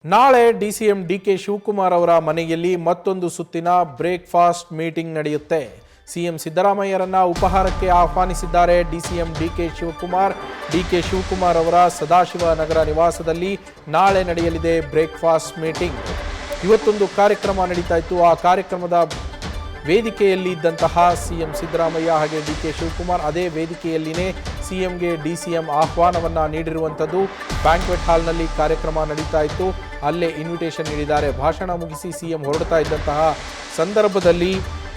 ನಾಳೆ DCM DK Shivakumar ಅವರ ಮನೆಯಲ್ಲಿ ಮತ್ತೊಂದು ಸುತ್ತಿನ ಬ್ರೇಕ್ಫಾಸ್ಟ್ ಮೀಟಿಂಗ್ ನಡೆಯುತ್ತೆ. ಸಿಎಂ ಸಿದ್ದರಾಮಯ್ಯರನ್ನ ಉಪಹಾರಕ್ಕೆ ಆಹ್ವಾನಿಸಿದ್ದಾರೆ ಡಿಸಿಎಂ ಡಿಕೆ ಶಿವಕುಮಾರ್ ಅವರ ಸದಾಶಿವನಗರ ನಿವಾಸದಲ್ಲಿ ನಾಳೆ ನಡೆಯಲಿದೆ ಬ್ರೇಕ್ಫಾಸ್ಟ್ ಮೀಟಿಂಗ್. ಇವತ್ತೊಂದು ಕಾರ್ಯಕ್ರಮ ನಡೀತಾ ಇತ್ತು. ಆ ಕಾರ್ಯಕ್ರಮದ ವೇದಿಕೆಯಲ್ಲಿ ಇದ್ದಂತಹ ಸಿಎಂ ಸಿದ್ದರಾಮಯ್ಯ ಹಾಗೆ ಡಿಕೆ ಶಿವಕುಮಾರ್ ಅದೇ ವೇದಿಕೆಯಲ್ಲಿನೇ ಸಿಎಂಗೆ ಡಿಸಿಎಂ ಆಹ್ವಾನವನ್ನು ನೀಡಿರುವಂಥದ್ದು. ಬ್ಯಾಂಕ್ವೆಟ್ ಹಾಲ್ನಲ್ಲಿ ಕಾರ್ಯಕ್ರಮ ನಡೀತಾ ಇತ್ತು. ಅಲ್ಲೇ ಇನ್ವಿಟೇಷನ್ ನೀಡಿದ್ದಾರೆ. ಭಾಷಣ ಮುಗಿಸಿ ಸಿಎಂ ಹೊರಡ್ತಾ ಇದ್ದಂತಹ ಸಂದರ್ಭದಲ್ಲಿ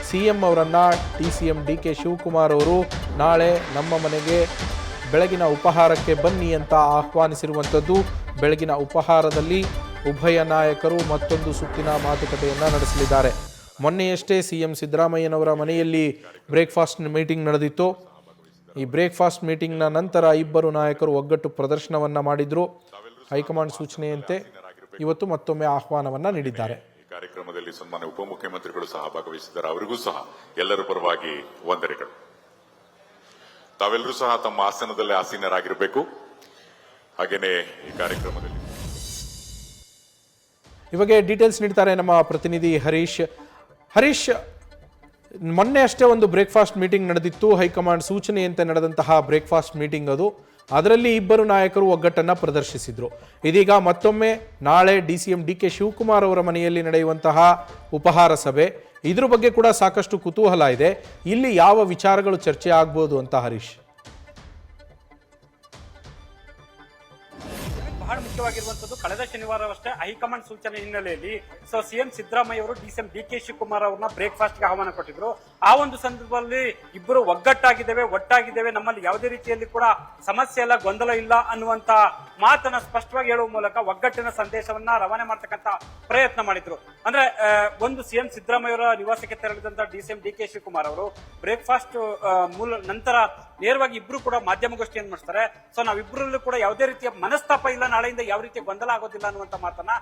ಸಿಎಂ ಅವರನ್ನು ಡಿಸಿಎಂ ಡಿಕೆ ಶಿವಕುಮಾರ್ ಅವರು ನಾಳೆ ನಮ್ಮ ಮನೆಗೆ ಬೆಳಗಿನ ಉಪಹಾರಕ್ಕೆ ಬನ್ನಿ ಅಂತ ಆಹ್ವಾನಿಸಿರುವಂಥದ್ದು. ಬೆಳಗಿನ ಉಪಹಾರದಲ್ಲಿ ಉಭಯ ನಾಯಕರು ಮತ್ತೊಂದು ಸುತ್ತಿನ ಮಾತುಕತೆಯನ್ನು ನಡೆಸಲಿದ್ದಾರೆ. ಮೊನ್ನೆಯಷ್ಟೇ ಸಿಎಂ ಸಿದ್ದರಾಮಯ್ಯನವರ ಮನೆಯಲ್ಲಿ ಬ್ರೇಕ್ಫಾಸ್ಟ್ ಮೀಟಿಂಗ್ ನಡೆದಿತ್ತು. ಈ ಬ್ರೇಕ್ಫಾಸ್ಟ್ ಮೀಟಿಂಗ್ನ ನಂತರ ಇಬ್ಬರು ನಾಯಕರು ಒಗ್ಗಟ್ಟು ಪ್ರದರ್ಶನವನ್ನು ಮಾಡಿದ್ರು. ಹೈಕಮಾಂಡ್ ಸೂಚನೆಯಂತೆ ಇವತ್ತು ಮತ್ತೊಮ್ಮೆ ಆಹ್ವಾನವನ್ನು ನೀಡಿದ್ದಾರೆ. ಈ ಕಾರ್ಯಕ್ರಮದಲ್ಲಿ ಸನ್ಮಾನ್ಯ ಉಪಮುಖ್ಯಮಂತ್ರಿಗಳು ಸಹ ಭಾಗವಹಿಸಿದ್ದಾರೆ. ಅವರಿಗೂ ಸಹ ಎಲ್ಲರ ಪರವಾಗಿ ವಂದನೆಗಳು. ತಾವೆಲ್ಲರೂ ಸಹ ತಮ್ಮ ಆಸನದಲ್ಲೇ ಆಸೀನರಾಗಿರಬೇಕು. ಹಾಗೇನೆ ಈ ಕಾರ್ಯಕ್ರಮದಲ್ಲಿ ಇವಾಗ ಡೀಟೇಲ್ಸ್ ನೀಡ್ತಾರೆ ನಮ್ಮ ಪ್ರತಿನಿಧಿ ಹರೀಶ್, ಮೊನ್ನೆ ಅಷ್ಟೇ ಒಂದು ಬ್ರೇಕ್ಫಾಸ್ಟ್ ಮೀಟಿಂಗ್ ನಡೆದಿತ್ತು. ಹೈಕಮಾಂಡ್ ಸೂಚನೆಯಂತೆ ನಡೆದಂತಹ ಬ್ರೇಕ್ಫಾಸ್ಟ್ ಮೀಟಿಂಗ್ ಅದು. ಅದರಲ್ಲಿ ಇಬ್ಬರು ನಾಯಕರು ಒಗ್ಗಟ್ಟನ್ನು ಪ್ರದರ್ಶಿಸಿದ್ರು. ಇದೀಗ ಮತ್ತೊಮ್ಮೆ ನಾಳೆ ಡಿಸಿಎಂ ಡಿಕೆ ಶಿವಕುಮಾರ್ ಅವರ ಮನೆಯಲ್ಲಿ ನಡೆಯುವಂತಹ ಉಪಹಾರ ಸಭೆ, ಇದ್ರ ಬಗ್ಗೆ ಕೂಡ ಸಾಕಷ್ಟು ಕುತೂಹಲ ಇದೆ. ಇಲ್ಲಿ ಯಾವ ವಿಚಾರಗಳು ಚರ್ಚೆ ಆಗ್ಬೋದು ಅಂತ ಹರೀಶ್? ಬಹಳ ಮುಖ್ಯವಾಗಿರುವಂತದ್ದು, ಕಳೆದ ಶನಿವಾರವಷ್ಟೇ ಹೈಕಮಾಂಡ್ ಸೂಚನೆ ಹಿನ್ನೆಲೆಯಲ್ಲಿ ಸಿಎಂ ಸಿದ್ದರಾಮಯ್ಯ ಅವರು ಡಿಸಿಎಂ ಡಿಕೆ ಶಿವಕುಮಾರ್ ಅವರನ್ನ ಬ್ರೇಕ್ಫಾಸ್ಟ್ಗೆ ಆಹ್ವಾನ ಕೊಟ್ಟಿದ್ರು. ಆ ಒಂದು ಸಂದರ್ಭದಲ್ಲಿ ಇಬ್ಬರು ಒಟ್ಟಾಗಿದ್ದೇವೆ, ನಮ್ಮಲ್ಲಿ ಯಾವುದೇ ರೀತಿಯಲ್ಲಿ ಕೂಡ ಸಮಸ್ಯೆ ಇಲ್ಲ, ಗೊಂದಲ ಇಲ್ಲ ಅನ್ನುವಂತ ಮಾತನ್ನ ಸ್ಪಷ್ಟವಾಗಿ ಹೇಳುವ ಮೂಲಕ ಒಗ್ಗಟ್ಟಿನ ಸಂದೇಶವನ್ನ ರವಾನೆ ಮಾಡತಕ್ಕಂತ ಪ್ರಯತ್ನ ಮಾಡಿದ್ರು. ಅಂದ್ರೆ ಒಂದು ಸಿಎಂ ಸಿದ್ದರಾಮಯ್ಯ ಅವರ ನಿವಾಸಕ್ಕೆ ತೆರಳಿದಂತ ಡಿಸಿಎಂ ಡಿಕೆ ಶಿವಕುಮಾರ್ ಅವರು ಬ್ರೇಕ್ಫಾಸ್ಟ್ ನಂತರ ನೇರವಾಗಿ ಇಬ್ರು ಕೂಡ ಮಾಧ್ಯಮಗೋಷ್ಠಿಯನ್ನು ಮಾಡ್ತಾರೆ. ನಾವಿಬ್ಬರಲ್ಲೂ ಕೂಡ ಯಾವುದೇ ರೀತಿಯ ಮನಸ್ತಾಪ ಇಲ್ಲ, ನಾಳೆಯಿಂದ ಯಾವ ರೀತಿಯ ಗೊಂದಲ ಆಗೋದಿಲ್ಲ ಅನ್ನುವಂತ ಮಾತನ್ನ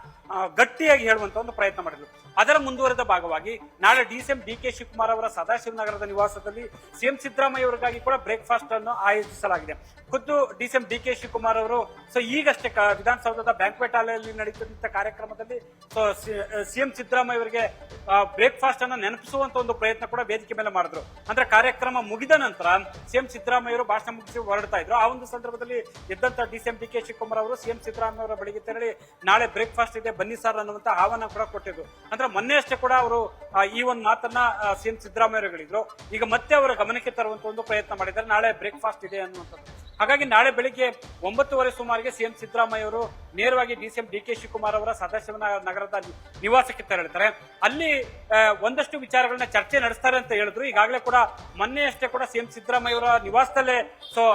ಗಟ್ಟಿಯಾಗಿ ಹೇಳುವಂತ ಒಂದು ಪ್ರಯತ್ನ ಮಾಡಿದ್ರು. ಅದರ ಮುಂದುವರೆದ ಭಾಗವಾಗಿ ನಾಳೆ ಡಿಸಿಎಂ ಡಿಕೆ ಶಿವಕುಮಾರ್ ಅವರ ಸದಾಶಿವನಗರದ ನಿವಾಸದಲ್ಲಿ ಸಿಎಂ ಸಿದ್ದರಾಮಯ್ಯ ಅವರಿಗಾಗಿ ಕೂಡ ಬ್ರೇಕ್ಫಾಸ್ಟ್ ಅನ್ನು ಆಯೋಜಿಸಲಾಗಿದೆ. ಖುದ್ದು ಡಿಸಿಎಂ ಡಿಕೆ ಶಿವಕುಮಾರ್ ಅವರು ಈಗಷ್ಟೇ ವಿಧಾನಸೌಧದ ಬ್ಯಾಂಕ್ವೆಟ್ ಹಾಲಲ್ಲಿ ನಡೆಯುತ್ತಿದ್ದ ಕಾರ್ಯಕ್ರಮದಲ್ಲಿ ಸಿಎಂ ಸಿದ್ದರಾಮಯ್ಯ ಅವರಿಗೆ ಬ್ರೇಕ್ಫಾಸ್ಟ್ ಅನ್ನು ನೆನಪಿಸುವಂತ ಒಂದು ಪ್ರಯತ್ನ ಕೂಡ ವೇದಿಕೆ ಮೇಲೆ ಮಾಡಿದ್ರು. ಅಂದ್ರೆ ಕಾರ್ಯಕ್ರಮ ಮುಗಿದ ನಂತರ ಸಿಎಂ ಸಿದ್ದರಾಮಯ್ಯ ಅವರು ಭಾಷಣ ಮುಗಿಸಿ ಹೊರಡ್ತಾ ಇದ್ರು. ಆ ಒಂದು ಸಂದರ್ಭದಲ್ಲಿ ಎದ್ದಂತ ಡಿಸಿಎಂ ಡಿಕೆ ಶಿವಕುಮಾರ್ ಅವರು ಸಿಎಂ ಸಿದ್ದರಾಮಯ್ಯ ಅವರ ಬಳಿಗೆ ತೆರಳಿ ನಾಳೆ ಬ್ರೇಕ್ಫಾಸ್ಟ್ ಇದೆ ಬನ್ನಿ ಸರ್ ಅನ್ನುವಂತ ಆಹ್ವಾನ ಕೂಡ ಕೊಟ್ಟಿದ್ರು. ಅಂದ್ರೆ ಮೊನ್ನೆ ಅಷ್ಟೇ ಕೂಡ ಅವರು ಈ ಒಂದು ಮಾತನ್ನ ಸಿಎಂ ಸಿದ್ದರಾಮಯ್ಯ ಅವರು ಹೇಳಿದ್ರು. ಈಗ ಮತ್ತೆ ಅವರ ಗಮನಕ್ಕೆ ತರುವಂತ ಒಂದು ಪ್ರಯತ್ನ ಮಾಡಿದ್ದಾರೆ, ನಾಳೆ ಬ್ರೇಕ್ಫಾಸ್ಟ್ ಇದೆ ಅನ್ನುವಂಥದ್ದು. ಹಾಗಾಗಿ ನಾಳೆ ಬೆಳಿಗ್ಗೆ 9:30 ಸುಮಾರಿಗೆ ಸಿಎಂ ಸಿದ್ದರಾಮಯ್ಯ ಅವರು ನೇರವಾಗಿ ಡಿಸಿಎಂ ಡಿಕೆ ಶಿವಕುಮಾರ್ ಅವರ ಸದಾಶಿವನಗರದ ನಿವಾಸಕ್ಕೆ ತೆರಳುತ್ತಾರೆ. ಅಲ್ಲಿ ಒಂದಷ್ಟು ವಿಚಾರಗಳನ್ನ ಚರ್ಚೆ ನಡೆಸ್ತಾರೆ ಅಂತ ಹೇಳಿದ್ರು. ಈಗಾಗಲೇ ಕೂಡ ಮೊನ್ನೆಯಷ್ಟೇ ಕೂಡ ಸಿಎಂ ಸಿದ್ದರಾಮಯ್ಯ ಅವರ ನಿವಾಸದಲ್ಲೇ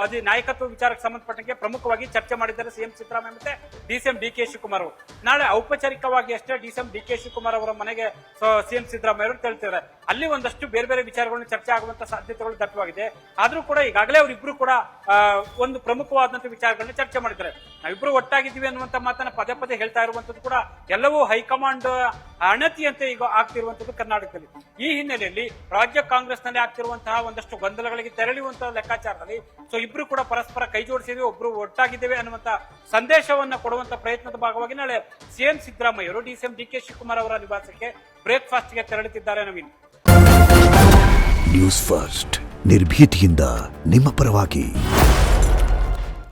ಅದೇ ನಾಯಕತ್ವ ವಿಚಾರಕ್ಕೆ ಸಂಬಂಧಪಟ್ಟಂಗೆ ಪ್ರಮುಖವಾಗಿ ಚರ್ಚೆ ಮಾಡಿದ್ದಾರೆ ಸಿಎಂ ಸಿದ್ದರಾಮಯ್ಯ ಮತ್ತೆ ಡಿಸಿಎಂ ಡಿಕೆ ಶಿವಕುಮಾರ್ ಅವರು. ನಾಳೆ ಔಪಚಾರಿಕವಾಗಿ ಅಷ್ಟೇ ಡಿಸಿಎಂ ಡಿಕೆ ಶಿವಕುಮಾರ್ ಅವರ ಮನೆಗೆ ಸಿಎಂ ಸಿದ್ದರಾಮಯ್ಯ ಅವರು ತೆರಳುತ್ತಾರೆ. ಅಲ್ಲಿ ಒಂದಷ್ಟು ಬೇರೆ ಬೇರೆ ವಿಚಾರಗಳನ್ನು ಚರ್ಚೆ ಆಗುವಂತ ಸಾಧ್ಯತೆಗಳು ದಟ್ಟವಾಗಿದೆ. ಆದ್ರೂ ಕೂಡ ಈಗಾಗಲೇ ಅವರಿಬ್ರು ಕೂಡ ಒಂದು ಪ್ರಮುಖವಾದಂತಹ ವಿಚಾರಗಳನ್ನ ಚರ್ಚೆ ಮಾಡಿದ್ದಾರೆ. ನಾವಿಬ್ರು ಒಟ್ಟಾಗಿದ್ದೀವಿ ಅನ್ನುವಂತ ಮಾತನ್ನ ಪದೇ ಪದೇ ಹೇಳ್ತಾ ಇರುವಂತದ್ದು ಕೂಡ ಎಲ್ಲವೂ ಹೈಕಮಾಂಡ್ ಅಣತಿಯಂತೆ ಈಗ ಆಗ್ತಿರುವಂತದ್ದು ಕರ್ನಾಟಕದಲ್ಲಿ. ಈ ಹಿನ್ನೆಲೆಯಲ್ಲಿ ರಾಜ್ಯ ಕಾಂಗ್ರೆಸ್ನಲ್ಲಿ ಆಗ್ತಿರುವಂತಹ ಒಂದಷ್ಟು ಗೊಂದಲಗಳಿಗೆ ತೆರಳುವಂತಹ ಲೆಕ್ಕಾಚಾರದಲ್ಲಿ ಇಬ್ರು ಕೂಡ ಪರಸ್ಪರ ಕೈ ಜೋಡಿಸಿದ್ವಿ, ಒಬ್ರು ಒಟ್ಟಾಗಿದ್ದೇವೆ ಅನ್ನುವಂತ ಸಂದೇಶವನ್ನ ಕೊಡುವಂತ ಪ್ರಯತ್ನದ ಭಾಗವಾಗಿ ನಾಳೆ ಸಿಎಂ ಸಿದ್ದರಾಮಯ್ಯ ಅವರು ಡಿಸಿಎಂ ಡಿಕೆ ಶಿವಕುಮಾರ್ ಅವರ ನಿವಾಸಕ್ಕೆ ಬ್ರೇಕ್ಫಾಸ್ಟ್ಗೆ ತೆರಳುತ್ತಿದ್ದಾರೆ. ನವೀನ್, ನ್ಯೂಸ್ ಫಸ್ಟ್ ನಿರ್ಭೀತಿಯಿಂದ ನಿಮ್ಮ ಪರವಾಗಿ.